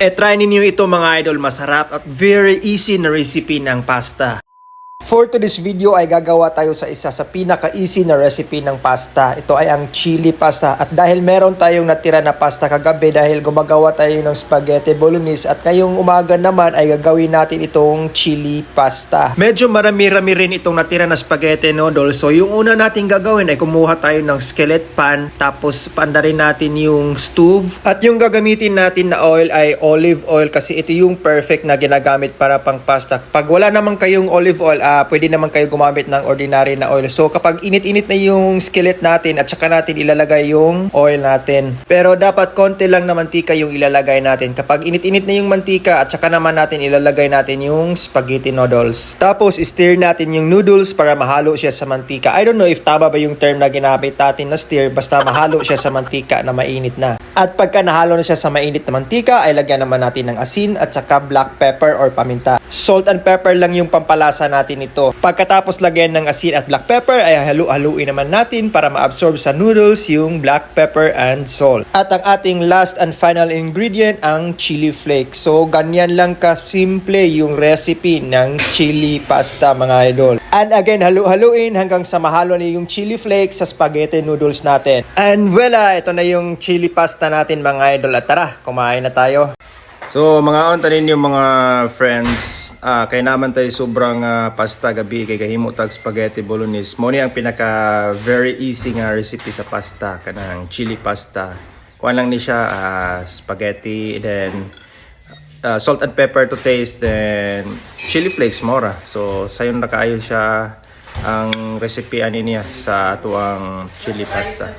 Try ninyo ito mga idol, masarap at very easy na recipe ng pasta. For today's video ay gagawa tayo sa isa sa pinaka-easy na recipe ng pasta. Ito ay ang chili pasta. At dahil meron tayong natira na pasta kagabi dahil gumagawa tayo ng spaghetti bolognese at ngayong umaga naman ay gagawin natin itong chili pasta. Medyo marami-rami rin itong natira na spaghetti noodle. So yung una natin gagawin ay kumuha tayo ng skillet pan, tapos pandarin natin yung stove. At yung gagamitin natin na oil ay olive oil kasi ito yung perfect na ginagamit para pang pasta. Pag wala naman kayong olive oil, pwede naman kayo gumamit ng ordinary na oil. So kapag init-init na yung skillet natin at saka natin ilalagay yung oil natin. Pero dapat konti lang na mantika yung ilalagay natin. Kapag init-init na yung mantika at saka naman natin ilalagay natin yung spaghetti noodles. Tapos stir natin yung noodles para mahalo siya sa mantika. I don't know if tama ba yung term na ginamit natin na stir, basta mahalo siya sa mantika na mainit na. At pagka nahalo na siya sa mainit na mantika ay lagyan naman natin ng asin at saka black pepper or paminta. Salt and pepper lang yung pampalasa natin ito. Pagkatapos lagyan ng asin at black pepper ay halu-haluin naman natin para ma-absorb sa noodles yung black pepper and salt. At ang ating last and final ingredient ang chili flakes. So ganyan lang ka-simple yung recipe ng chili pasta mga idol. And again, halu-haluin hanggang sa mahalo na yung chili flakes sa spaghetti noodles natin. And voila, ito na yung chili pasta natin mga idol. At tara, kumain na tayo. So mga ontanin yung mga friends, kay naman tayo sobrang pasta gabi kay kahimo tag spaghetti bolognese. Mo ni ang pinaka very easy nga recipe sa pasta kanang chili pasta. Kuan lang ni siya spaghetti, then salt and pepper to taste, then chili flakes mora. So sayon na kaayo siya ang recipe ani niya sa atuang chili pasta.